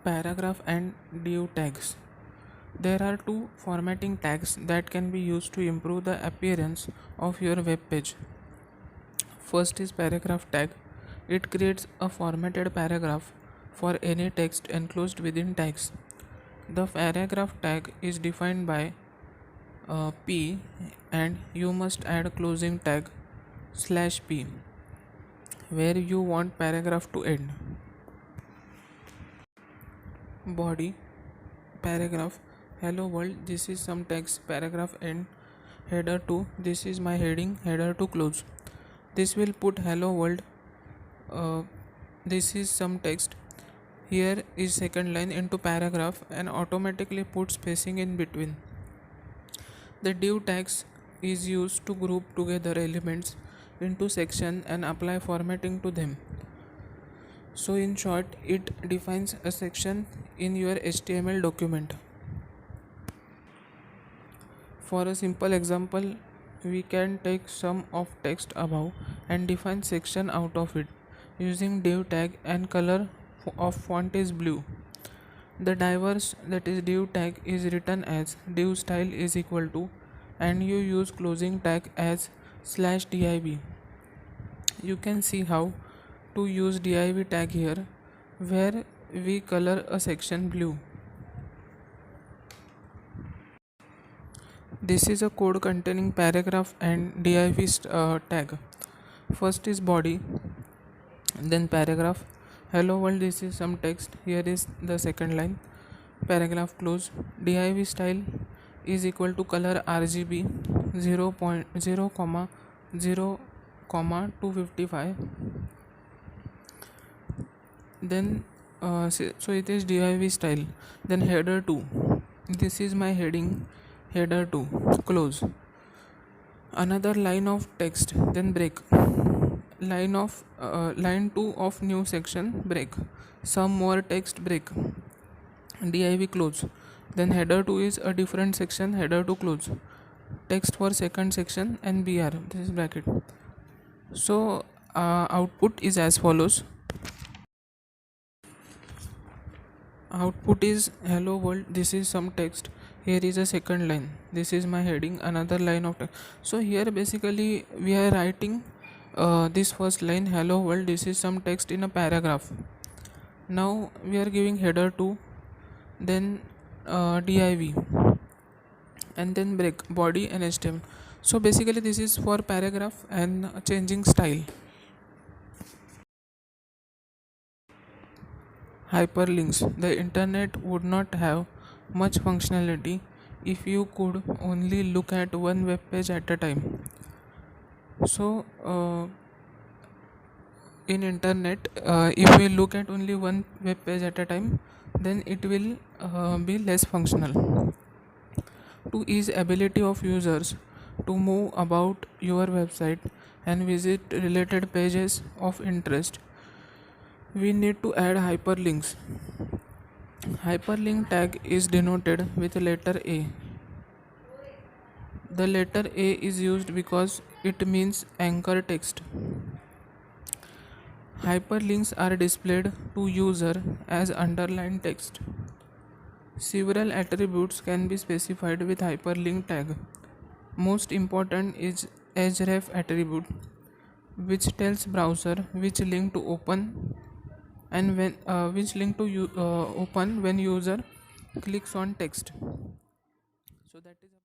Paragraph and div tags. There are two formatting tags that can be used to improve the appearance of your web page. First is paragraph tag. It creates a formatted paragraph for any text enclosed within tags. The paragraph tag is defined by p, and you must add closing tag /p where you want paragraph to end. Body paragraph. Hello world, this is some text. Paragraph end. Header 2, this is my heading. Header to close. This will put hello world. uh, this is some text. Here is second line into paragraph and automatically put spacing in between. The div tags is used to group together elements into section and apply formatting to them. So in short, it defines a section in your HTML document. For a simple example, we can take sum of text above and define section out of it using div tag, and color of font is blue. The diverse, that is div tag, is written as div style is equal to, and you use closing tag as /div. You can see how to use div tag here, where we color a section blue. This is a code containing paragraph and div tag. First is body, then paragraph. Hello world, this is some text. Here is the second line. Paragraph close. Div style is equal to color RGB 0.0, 0, 255. Then so it is div style. Then header 2, this is my heading. Header 2 close. Another line of text, then break. Line 2 of new section, break. Some more text, break. Div close. Then header 2 is a different section. Header 2 close. Text for second section and br, this is bracket. So output is as follows. Output is hello world, this is some text. Here is a second line. This is my heading. Another line of text. So here basically we are writing this first line, hello world, this is some text, in a paragraph. Now we are giving header 2, then div, and then break, body and HTML. So basically this is for paragraph and changing style. Hyperlinks. The internet would not have much functionality if you could only look at one web page at a time. So in internet, if we look at only one web page at a time, then it will be less functional. To ease ability of users to move about your website and visit related pages of interest, we need to add hyperlinks. Hyperlink tag is denoted with letter A. The letter A is used because it means anchor text. Hyperlinks are displayed to user as underlined text. Several attributes can be specified with hyperlink tag. Most important is href attribute, which tells browser which link to open and open when user clicks on text. So that is